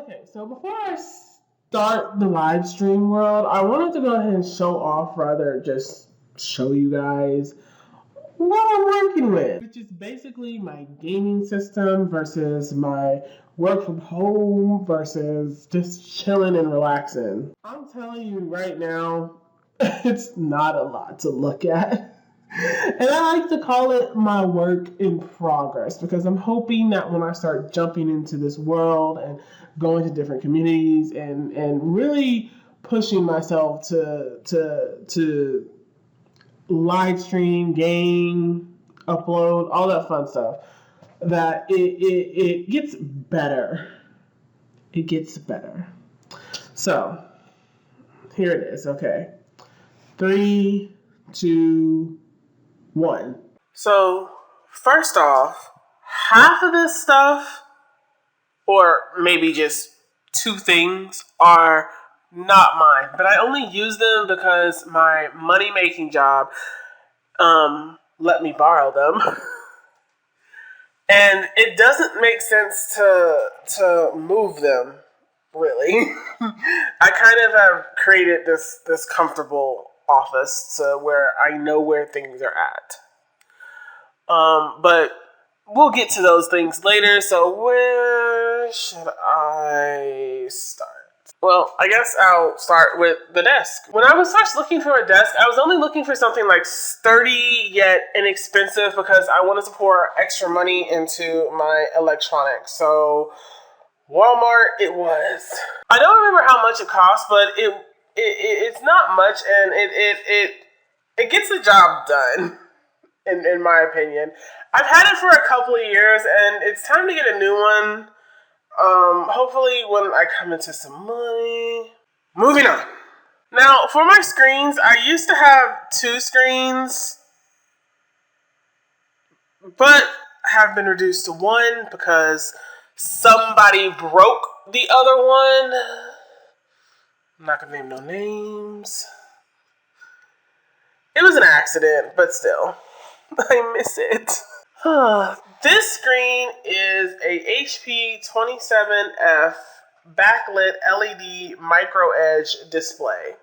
Okay, so before I start the live stream world, I wanted to go ahead and show off, rather just show you guys what I'm working with, which is basically my gaming system versus my work from home versus just chilling and relaxing. I'm telling you right now, it's not a lot to look at. And I like to call it my work in progress because I'm hoping that when I start jumping into this world and going to different communities and really pushing myself to live stream, game, upload, all that fun stuff, that it gets better. It gets better. So here it is. Okay. 3, 2, 1. So, first off, half of this stuff, or maybe just 2 things, are not mine. But I only use them because my money-making job let me borrow them. And it doesn't make sense to move them, really. I kind of have created this comfortable office to where I know where things are at. But we'll get to those things later. So where should I start? Well, I guess I'll start with the desk. When I was first looking for a desk, I was only looking for something like sturdy yet inexpensive because I wanted to pour extra money into my electronics. So Walmart it was. I don't remember how much it cost, but it's not much, and it gets the job done. In my opinion, I've had it for a couple of years, and it's time to get a new one. Hopefully when I come into some money. Moving on. Now, for my screens, I used to have 2 screens, but have been reduced to 1 because somebody broke the other one. I'm not gonna name no names. It was an accident, but still. I miss it. This screen is a HP 27F backlit LED micro edge display.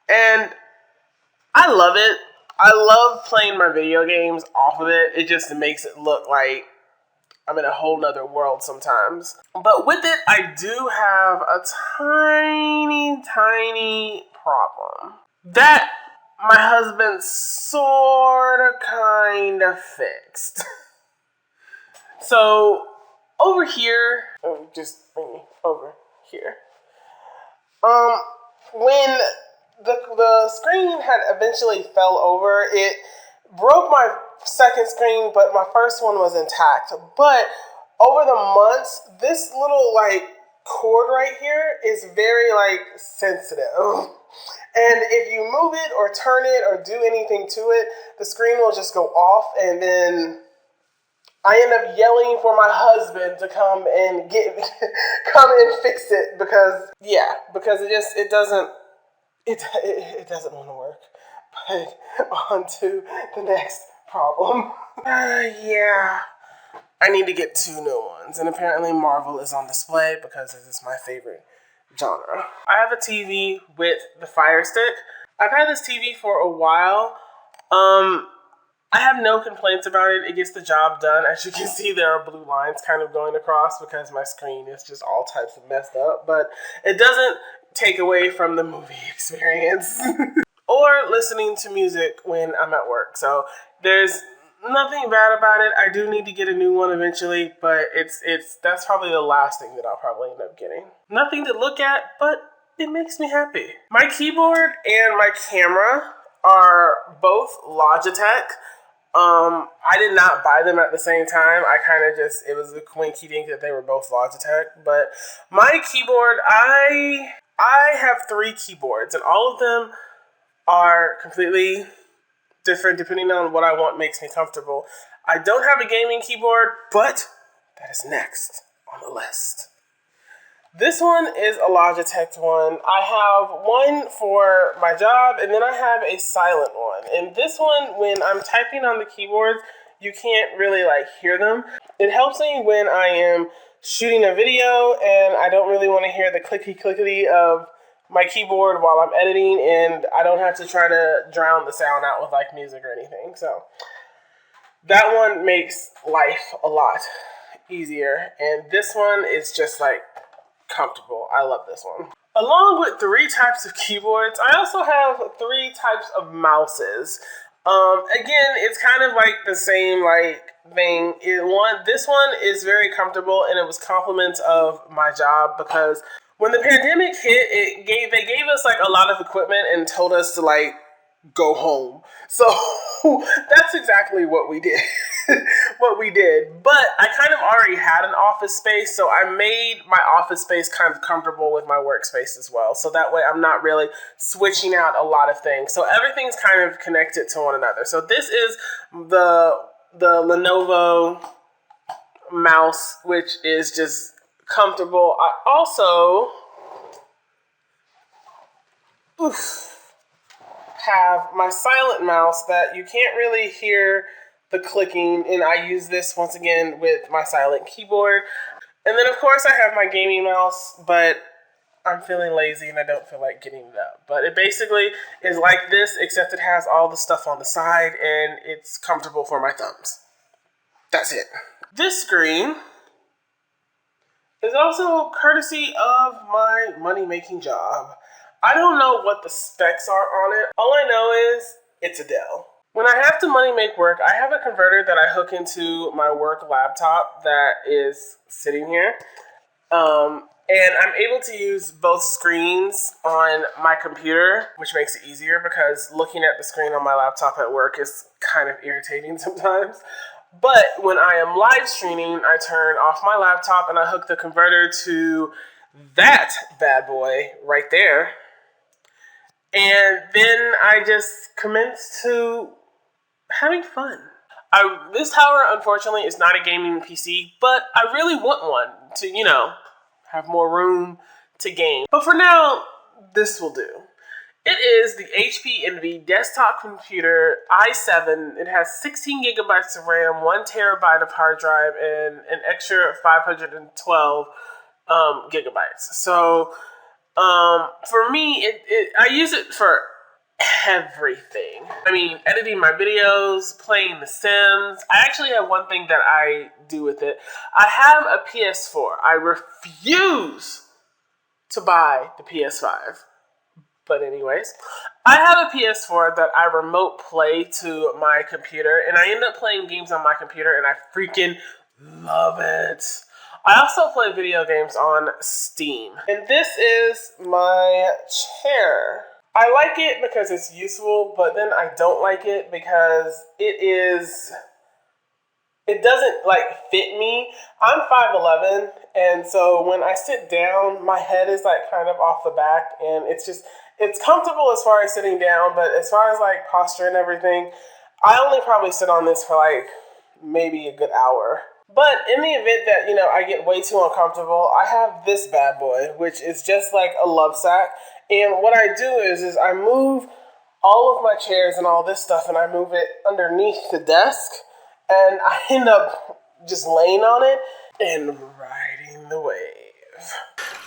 And I love it. I love playing my video games off of it. It just makes it look like I'm in a whole nother world sometimes. But with it, I do have a tiny problem. That my husband sorta kinda fixed. So over here, just bring me over here. When the screen had eventually fell over, it broke my second screen, but my first one was intact. But over the months, this little cord right here is very sensitive. And if you move it or turn it or do anything to it, the screen will just go off, and then I end up yelling for my husband to come and come and fix it because it doesn't want to work. But on to the next problem. Yeah. I need to get 2 new ones, and apparently Marvel is on display because this is my favorite genre. I have a TV with the Fire Stick. I've had this TV for a while. I have no complaints about it. It gets the job done. As you can see, there are blue lines kind of going across because my screen is just all types of messed up, but it doesn't take away from the movie experience or listening to music when I'm at work. So there's nothing bad about it. I do need to get a new one eventually, but that's probably the last thing that I'll probably end up getting. Nothing to look at, but it makes me happy. My keyboard and my camera are both Logitech. I did not buy them at the same time. It was a quinky dink that they were both Logitech. But my keyboard, I have 3 keyboards, and all of them are completely different depending on what I want makes me comfortable. I don't have a gaming keyboard, but that is next on the list. This one is a Logitech one. I have one for my job, and then I have a silent one. And this one, when I'm typing on the keyboards, you can't really hear them. It helps me when I am shooting a video and I don't really want to hear the clickety of my keyboard while I'm editing, and I don't have to try to drown the sound out with like music or anything. So that one makes life a lot easier, and this one is just like comfortable. I love this one. Along with 3 types of keyboards, I also have 3 types of mouses. Again, it's kind of like the same like thing. This one is very comfortable, and it was compliments of my job, because when the pandemic hit, they gave us like a lot of equipment and told us to like go home. So that's exactly what we did. But I kind of already had an office space, so I made my office space kind of comfortable with my workspace as well. So that way I'm not really switching out a lot of things. So everything's kind of connected to one another. So this is the Lenovo mouse, which is just comfortable. I also have my silent mouse that you can't really hear the clicking, and I use this once again with my silent keyboard. And then of course I have my gaming mouse, but I'm feeling lazy and I don't feel like getting it up. But it basically is like this, except it has all the stuff on the side and it's comfortable for my thumbs. That's it. This screen is also courtesy of my money-making job. I don't know what the specs are on it. All I know is it's a Dell. When I have to money make work, I have a converter that I hook into my work laptop that is sitting here. And I'm able to use both screens on my computer, which makes it easier because looking at the screen on my laptop at work is kind of irritating sometimes. But when I am live streaming, I turn off my laptop and I hook the converter to that bad boy right there. And then I just commence to having fun. This tower, unfortunately, is not a gaming PC, but I really want one to, have more room to game. But for now, this will do. It is the HP Envy desktop computer i7. It has 16 gigabytes of RAM, 1 terabyte of hard drive, and an extra 512 gigabytes. So for me, I use it for everything. I mean, editing my videos, playing The Sims. I actually have one thing that I do with it. I have a PS4. I refuse to buy the PS5. But anyways, I have a PS4 that I remote play to my computer, and I end up playing games on my computer, and I freaking love it. I also play video games on Steam. And this is my chair. I like it because it's useful, but then I don't like it because it doesn't like fit me. I'm 5'11", and so when I sit down, my head is like kind of off the back, and it's comfortable as far as sitting down, but as far as like posture and everything, I only probably sit on this for like maybe a good hour. But in the event that, I get way too uncomfortable, I have this bad boy, which is just like a love sack. And what I do is I move all of my chairs and all this stuff, and I move it underneath the desk, and I end up just laying on it and riding the wave.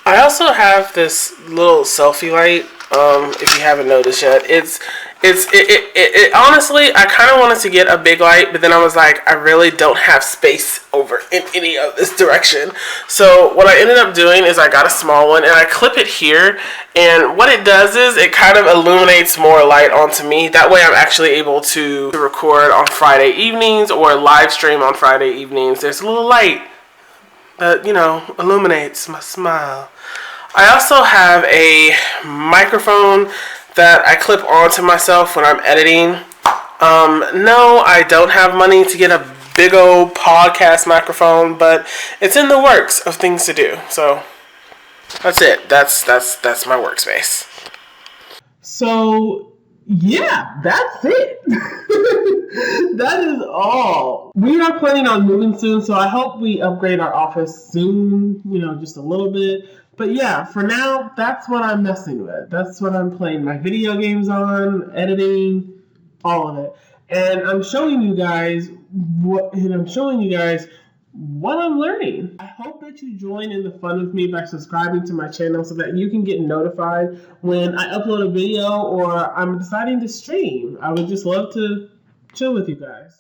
I also have this little selfie light. If you haven't noticed yet, it honestly, I kind of wanted to get a big light, but then I was like, I really don't have space over in any of this direction. So what I ended up doing is I got a small one and I clip it here, and what it does is it kind of illuminates more light onto me. That way I'm actually able to record on Friday evenings or live stream on Friday evenings. There's a little light that, illuminates my smile. I also have a microphone that I clip onto myself when I'm editing. No, I don't have money to get a big old podcast microphone, but it's in the works of things to do. So that's it. That's my workspace. So yeah, that's it. That is all. We are planning on moving soon, so I hope we upgrade our office soon, just a little bit. But yeah, for now, that's what I'm messing with. That's what I'm playing my video games on, editing, all of it. And I'm showing you guys what I'm learning. I hope that you join in the fun with me by subscribing to my channel so that you can get notified when I upload a video or I'm deciding to stream. I would just love to chill with you guys.